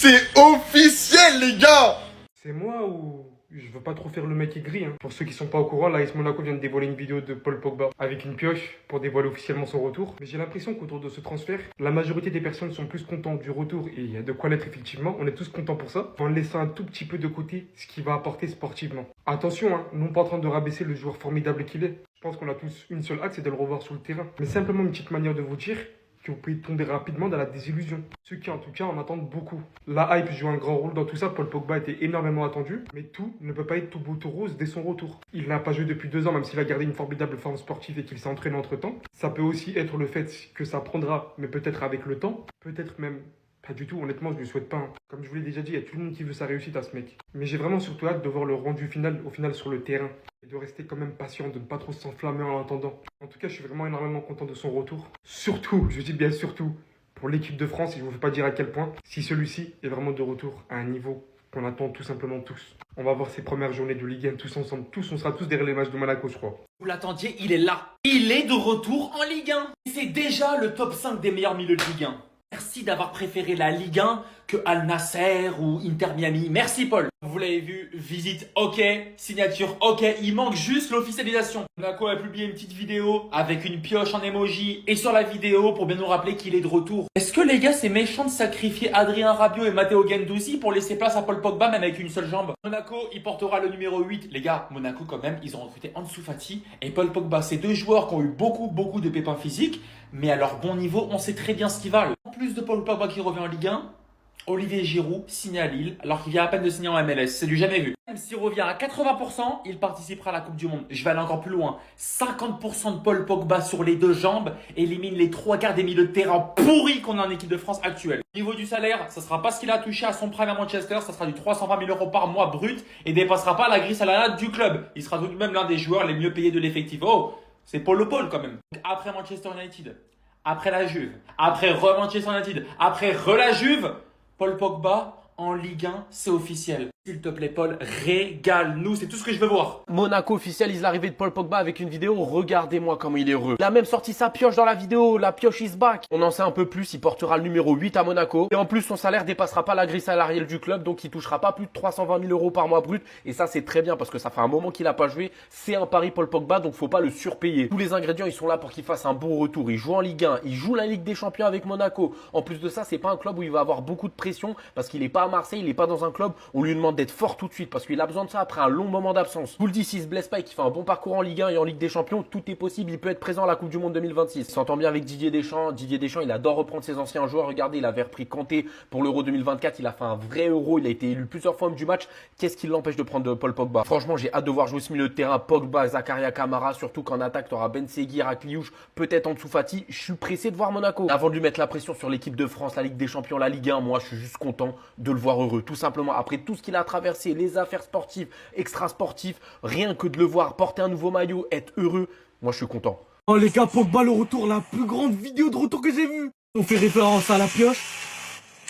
C'est officiel, les gars! C'est moi ou je veux pas trop faire le mec aigri, hein. Pour ceux qui sont pas au courant, l'AS Monaco vient de dévoiler une vidéo de Paul Pogba avec une pioche pour dévoiler officiellement son retour. Mais j'ai l'impression qu'autour de ce transfert, la majorité des personnes sont plus contents du retour et il y a de quoi l'être effectivement. On est tous contents pour ça, en laissant un tout petit peu de côté ce qu'il va apporter sportivement. Attention, hein, non pas en train de rabaisser le joueur formidable qu'il est. Je pense qu'on a tous une seule hâte, c'est de le revoir sur le terrain. Mais simplement une petite manière de vous dire que vous pouvez tomber rapidement dans la désillusion. Ceux qui en tout cas en attendent beaucoup. La hype joue un grand rôle dans tout ça. Paul Pogba était énormément attendu, mais tout ne peut pas être tout beau tout rose dès son retour. Il n'a pas joué depuis 2 ans, même s'il a gardé une formidable forme sportive et qu'il s'est entraîné entre temps. Ça peut aussi être le fait que ça prendra, mais peut-être avec le temps, peut-être même pas du tout, honnêtement, je ne lui souhaite pas, hein. Comme je vous l'ai déjà dit, il y a tout le monde qui veut sa réussite à ce mec. Mais j'ai vraiment surtout hâte de voir le rendu final, au final sur le terrain. Et de rester quand même patient, de ne pas trop s'enflammer en attendant. En tout cas, je suis vraiment énormément content de son retour. Surtout, je dis bien surtout, pour l'équipe de France, et je ne vous fais pas dire à quel point, si celui-ci est vraiment de retour à un niveau qu'on attend tout simplement tous. On va voir ses premières journées de Ligue 1 tous ensemble. On sera tous derrière les matchs de Monaco, je crois. Vous l'attendiez, il est là. Il est de retour en Ligue 1. C'est déjà le top 5 des meilleurs milieux de Ligue 1. Merci d'avoir préféré la Ligue 1 que Al Nasser ou Inter Miami. Merci Paul. Vous l'avez vu, visite ok, signature ok, il manque juste l'officialisation. Monaco a publié une petite vidéo avec une pioche en emoji et sur la vidéo pour bien nous rappeler qu'il est de retour. Est-ce que les gars c'est méchant de sacrifier Adrien Rabiot et Matteo Guendouzi pour laisser place à Paul Pogba même avec une seule jambe? Monaco, il portera le numéro 8. Les gars, Monaco quand même, ils ont recruté Ansu Fati et Paul Pogba. C'est 2 joueurs qui ont eu beaucoup de pépins physiques, mais à leur bon niveau, on sait très bien ce qu'ils valent. En plus de Paul Pogba qui revient en Ligue 1, Olivier Giroud signe à Lille alors qu'il vient à peine de signer en MLS. C'est du jamais vu. Même s'il revient à 80%, il participera à la Coupe du Monde. Je vais aller encore plus loin. 50% de Paul Pogba sur les 2 jambes élimine les 3/4 des milieux de terrain pourris qu'on a en équipe de France actuelle. Au niveau du salaire, ça sera pas ce qu'il a touché à son prime à Manchester. Ça sera du 320 000 € par mois brut et dépassera pas la grille salariale du club. Il sera tout de même l'un des joueurs les mieux payés de l'effectif. Oh, c'est Paul Le Paul quand même. Après Manchester United, après la Juve, après Manchester United, après la Juve, Paul Pogba en Ligue 1, c'est officiel. S'il te plaît Paul, régale-nous, c'est tout ce que je veux voir. Monaco officialise l'arrivée de Paul Pogba avec une vidéo. Regardez-moi comment il est heureux. Il a même sorti sa pioche dans la vidéo. La pioche is back. On en sait un peu plus. Il portera le numéro 8 à Monaco. Et en plus, son salaire dépassera pas la grille salariale du club. Donc, il touchera pas plus de 320 000 € par mois brut. Et ça, c'est très bien parce que ça fait un moment qu'il a pas joué. C'est un pari Paul Pogba. Donc, faut pas le surpayer. Tous les ingrédients, ils sont là pour qu'il fasse un bon retour. Il joue en Ligue 1. Il joue la Ligue des Champions avec Monaco. En plus de ça, c'est pas un club où il va avoir beaucoup de pression parce qu'il est pas à Marseille. Il est pas dans un club où on lui demande d'être fort tout de suite. Parce qu'il a besoin de ça après un long moment d'absence. Je vous le dis, s'il se blesse pas et qu'il fait un bon parcours en Ligue 1 et en Ligue des Champions, tout est possible. Il peut être présent à la Coupe du Monde 2026. Il s'entend bien avec Didier Deschamps. Didier Deschamps, il adore reprendre ses anciens joueurs. Regardez, il avait repris Kanté pour l'Euro 2024. Il a fait un vrai Euro. Il a été élu plusieurs fois homme du match. Qu'est-ce qui l'empêche de prendre Paul Pogba? Franchement, j'ai hâte de voir jouer ce milieu de terrain. Pogba, Zakaria Kamara. Surtout qu'en attaque, tu auras Ben Seguir, Akliouche, peut-être Ansu Fati. Je suis pressé de voir Monaco. Avant de lui mettre la pression sur l'équipe de France, la Ligue des Champions, la Ligue 1, moi, je suis juste content de le voir heureux. Tout simplement, après tout ce qu'il a traversé, les affaires sportives, extra-sportifs, rien que de le voir porter un nouveau maillot, être heureux, moi je suis content. Oh les gars, Pogba le retour, la plus grande vidéo de retour que j'ai vue. On fait référence à la pioche.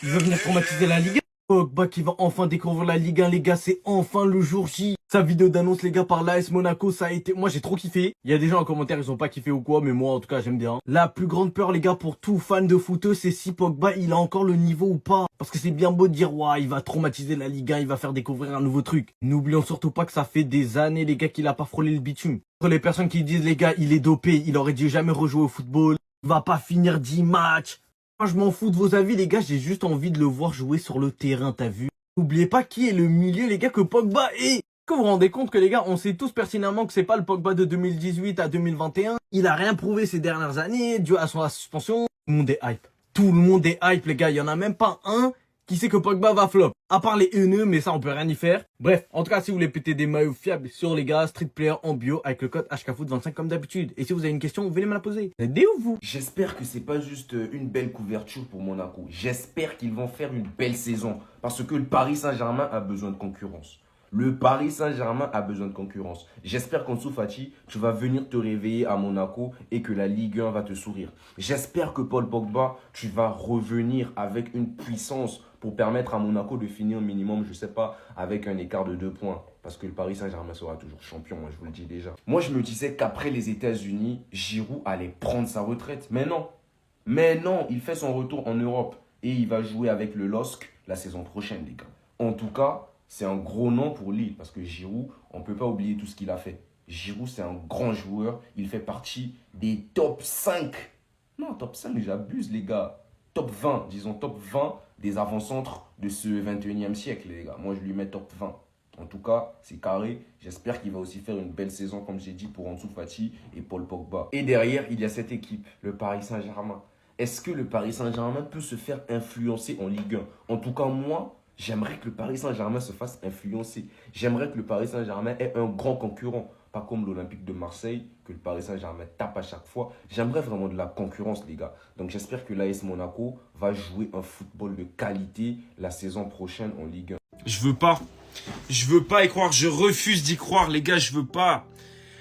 Il veut venir traumatiser la Ligue 1. Pogba qui va enfin découvrir la Ligue 1, les gars, c'est enfin le jour J. Sa vidéo d'annonce, les gars, par l'AS Monaco, ça a été... Moi, j'ai trop kiffé. Il y a des gens en commentaire, ils ont pas kiffé ou quoi, mais moi, en tout cas, j'aime bien. La plus grande peur, les gars, pour tout fan de footeux, c'est si Pogba, il a encore le niveau ou pas. Parce que c'est bien beau de dire, ouais, il va traumatiser la Ligue 1, il va faire découvrir un nouveau truc. N'oublions surtout pas que ça fait des années, les gars, qu'il a pas frôlé le bitume. Pour les personnes qui disent, les gars, il est dopé, il aurait dû jamais rejouer au football, il va pas finir 10 matchs. Moi, je m'en fous de vos avis, les gars, j'ai juste envie de le voir jouer sur le terrain, t'as vu? N'oubliez pas qui est le milieu, les gars, que Pogba est. Est-ce que vous vous rendez compte que, les gars, on sait tous pertinemment que c'est pas le Pogba de 2018 à 2021. Il a rien prouvé ces dernières années, dû à sa suspension. Tout le monde est hype. Tout le monde est hype, les gars. Il y en a même pas un qui sait que Pogba va flop. À part les haineux, mais ça, on peut rien y faire. Bref, en tout cas, si vous voulez péter des maillots fiables sur les gars, Street Player en bio avec le code HKFoot25 comme d'habitude. Et si vous avez une question, venez me la poser. Aidez ou vous? J'espère que c'est pas juste une belle couverture pour Monaco. J'espère qu'ils vont faire une belle saison. Parce que le Paris Saint-Germain a besoin de concurrence. Le Paris Saint-Germain a besoin de concurrence. J'espère qu'Ansu Fati, tu vas venir te réveiller à Monaco et que la Ligue 1 va te sourire. J'espère que Paul Pogba, tu vas revenir avec une puissance pour permettre à Monaco de finir minimum, je sais pas, avec un écart de 2 points. Parce que le Paris Saint-Germain sera toujours champion, moi je vous le dis déjà. Moi je me disais qu'après les États-Unis, Giroud allait prendre sa retraite. Mais non, il fait son retour en Europe. et il va jouer avec le LOSC la saison prochaine, les gars. En tout cas, c'est un gros nom pour Lille parce que Giroud, on ne peut pas oublier tout ce qu'il a fait. Giroud, c'est un grand joueur. Il fait partie des top 5. Non, top 5, j'abuse, les gars. Top 20, disons top 20 des avant-centres de ce 21e siècle, les gars. Moi, je lui mets top 20. En tout cas, c'est carré. J'espère qu'il va aussi faire une belle saison, comme j'ai dit, pour Ansu Fati et Paul Pogba. Et derrière, il y a cette équipe, le Paris Saint-Germain. Est-ce que le Paris Saint-Germain peut se faire influencer en Ligue 1? En tout cas, moi, j'aimerais que le Paris Saint-Germain se fasse influencer. J'aimerais que le Paris Saint-Germain ait un grand concurrent. Pas comme l'Olympique de Marseille, que le Paris Saint-Germain tape à chaque fois. J'aimerais vraiment de la concurrence, les gars. Donc j'espère que l'AS Monaco va jouer un football de qualité la saison prochaine en Ligue 1. Je veux pas. Je veux pas y croire. Je refuse d'y croire, les gars. Je veux pas.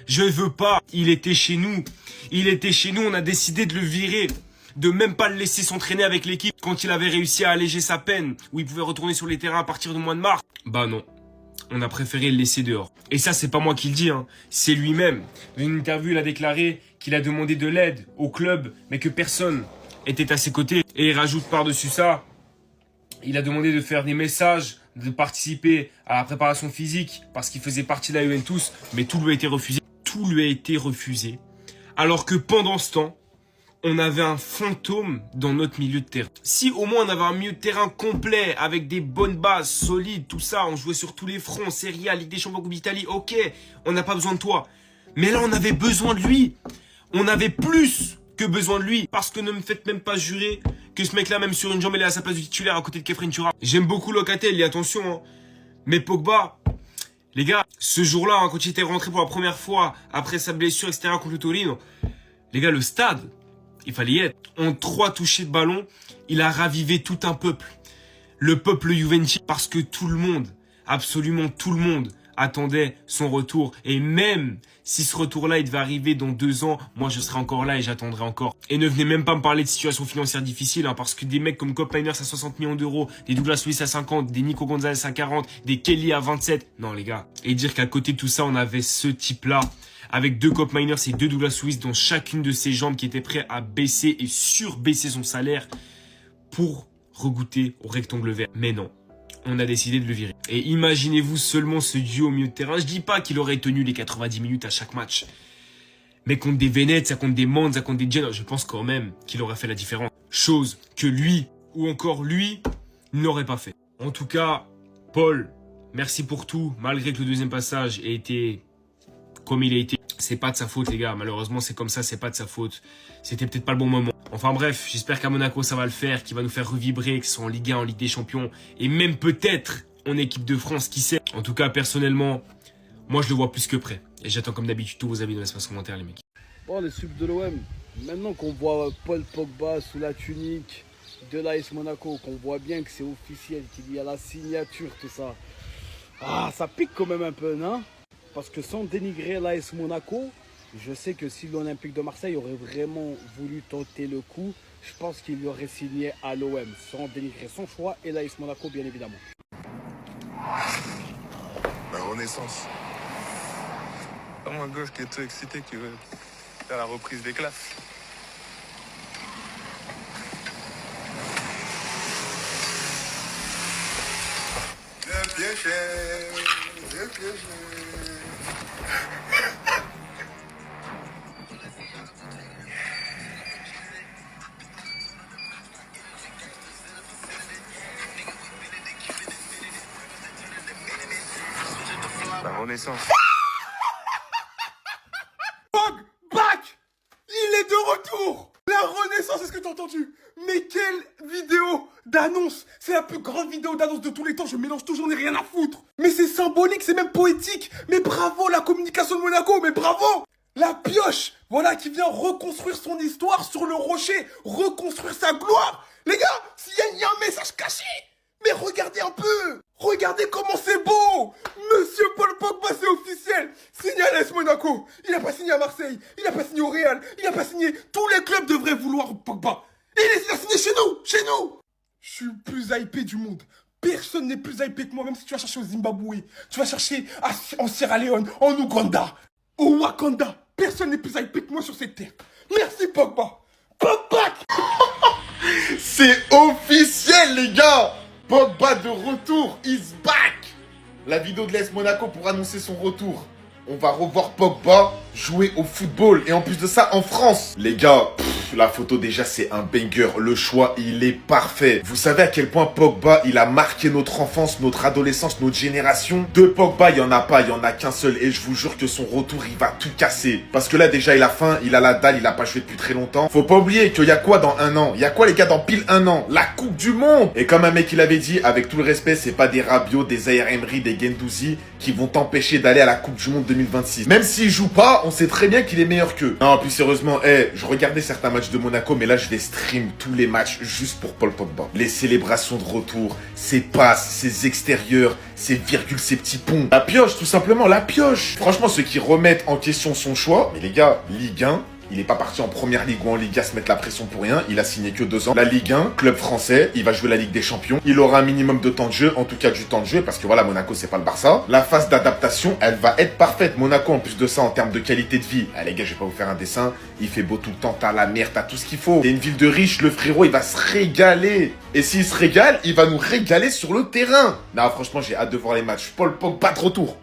Je veux pas. Il était chez nous. Il était chez nous. On a décidé de le virer. De même pas le laisser s'entraîner avec l'équipe quand il avait réussi à alléger sa peine, où il pouvait retourner sur les terrains à partir du mois de mars. Bah non. On a préféré le laisser dehors. Et ça, c'est pas moi qui le dis, hein. C'est lui-même. Dans une interview, il a déclaré qu'il a demandé de l'aide au club, mais que personne était à ses côtés. Et il rajoute par-dessus ça, il a demandé de faire des messages, de participer à la préparation physique, parce qu'il faisait partie de la Juventus, mais tout lui a été refusé. Tout lui a été refusé. Alors que pendant ce temps, on avait un fantôme dans notre milieu de terrain. Si au moins on avait un milieu de terrain complet, avec des bonnes bases, solides, tout ça, on jouait sur tous les fronts, Serie A, Ligue des Champions, Coupe d'Italie, ok, on n'a pas besoin de toi. Mais là, on avait besoin de lui. On avait plus que besoin de lui. Parce que ne me faites même pas jurer que ce mec-là, même sur une jambe, il est à sa place de titulaire à côté de Kefren Turam. J'aime beaucoup Locatelli, attention, hein. Mais Pogba, les gars, ce jour-là, hein, quand il était rentré pour la première fois, après sa blessure, etc., contre le Torino, les gars, le stade, il fallait y être. En 3 touchés de ballon, il a ravivé tout un peuple. Le peuple juventus, parce que tout le monde, absolument tout le monde, attendait son retour. Et même si ce retour-là, il devait arriver dans 2 ans, moi, je serai encore là et j'attendrai encore. Et ne venez même pas me parler de situation financière difficile, hein, parce que des mecs comme Cop Miners à 60 millions d'euros, des Douglas Luiz à 50, des Nico Gonzalez à 40, des Kelly à 27. Non, les gars. Et dire qu'à côté de tout ça, on avait ce type-là, avec 2 Cop Miners et 2 Douglas Luiz, dont chacune de ses jambes qui était prêt à baisser et surbaisser son salaire pour regoûter au rectangle vert. Mais non. On a décidé de le virer. Et imaginez-vous seulement ce duo au milieu de terrain. Je dis pas qu'il aurait tenu les 90 minutes à chaque match. Mais contre des Venezia, contre des Monza, contre des Genoa, je pense quand même qu'il aurait fait la différence. Chose que lui, ou encore lui, n'aurait pas fait. En tout cas, Paul, merci pour tout. Malgré que le deuxième passage ait été comme il a été. C'est pas de sa faute, les gars. Malheureusement, c'est comme ça, c'est pas de sa faute. C'était peut-être pas le bon moment. Enfin bref, j'espère qu'à Monaco, ça va le faire, qu'il va nous faire revibrer, que ce soit en Ligue 1, en Ligue des Champions, et même peut-être en équipe de France, qui sait. En tout cas, personnellement, moi, je le vois plus que prêt. Et j'attends comme d'habitude tous vos avis dans l'espace commentaire, les mecs. Bon, les subs de l'OM, maintenant qu'on voit Paul Pogba sous la tunique de l'AS Monaco, qu'on voit bien que c'est officiel, qu'il y a la signature, tout ça. Ah, ça pique quand même un peu, non? Parce que sans dénigrer l'AS Monaco, je sais que si l'Olympique de Marseille aurait vraiment voulu tenter le coup, je pense qu'il aurait signé à l'OM, sans dénigrer son choix et l'AS Monaco, bien évidemment. La renaissance. Comme un gosse qui est tout excité, qui veut faire la reprise des classes. Bien piégé, bien piégé. La renaissance. Back! Il est de retour! La renaissance, est-ce que t'as entendu? Mais quelle vidéo d'annonce! C'est la plus grande vidéo d'annonce de tous les temps, je mélange toujours, j'en ai rien à foutre! Mais c'est symbolique, c'est même poétique! Mais bravo la communication de Monaco, mais bravo! La pioche, voilà, qui vient reconstruire son histoire sur le rocher, reconstruire sa gloire! Les gars, s'il y a un message caché! Mais regardez un peu! Regardez comment c'est beau! Monsieur Paul Pogba, c'est officiel! Signé à l'AS Monaco! Il n'a pas signé à Marseille! Il n'a pas signé au Real! Il n'a pas signé! Tous les clubs devraient vouloir Pogba! Et il a signé chez nous! Chez nous! Je suis le plus hypé du monde! Personne n'est plus hypé que moi, même si tu vas chercher au Zimbabwe, tu vas chercher en Sierra Leone, en Ouganda, au Wakanda! Personne n'est plus hypé que moi sur cette terre! Merci Pogba! Pogba! C'est officiel, les gars. Pogba de retour, is back. La vidéo de l'AS Monaco pour annoncer son retour. On va revoir Pogba jouer au football. Et en plus de ça, en France. Les gars, la photo déjà, c'est un banger. Le choix, il est parfait. Vous savez à quel point Pogba, il a marqué notre enfance, notre adolescence, notre génération. De Pogba, il n'y en a pas, il n'y en a qu'un seul. Et je vous jure que son retour, il va tout casser. Parce que là, déjà, il a faim, il a la dalle, il a pas joué depuis très longtemps. Faut pas oublier qu'il y a quoi dans un an? Il y a quoi, les gars, dans pile un an? La Coupe du Monde. Et comme un mec, il avait dit, avec tout le respect, c'est pas des Rabiot, des Zaïre Emery, des Guendouzi qui vont t'empêcher d'aller à la Coupe du Monde 2026. Même s'il joue pas, on sait très bien qu'il est meilleur qu'eux. Non, plus sérieusement, je regardais certains matchs de Monaco, mais là, je vais stream tous les matchs juste pour Paul Pogba. Les célébrations de retour, ses passes, ses extérieurs, ses virgules, ses petits ponts. La pioche, tout simplement, la pioche. Franchement, ceux qui remettent en question son choix, mais les gars, Ligue 1, il est pas parti en première ligue ou en Liga se mettre la pression pour rien. Il a signé que 2 ans. La Ligue 1, club français, il va jouer la Ligue des Champions. Il aura un minimum de temps de jeu, en tout cas du temps de jeu, parce que voilà, Monaco, c'est pas le Barça. La phase d'adaptation, elle va être parfaite. Monaco, en plus de ça, en termes de qualité de vie. Ah, les gars, je vais pas vous faire un dessin. Il fait beau tout le temps, t'as la mer, t'as tout ce qu'il faut. C'est une ville de riches, le frérot, il va se régaler. Et s'il se régale, il va nous régaler sur le terrain. Non, franchement, j'ai hâte de voir les matchs. Paul Pogba de retour.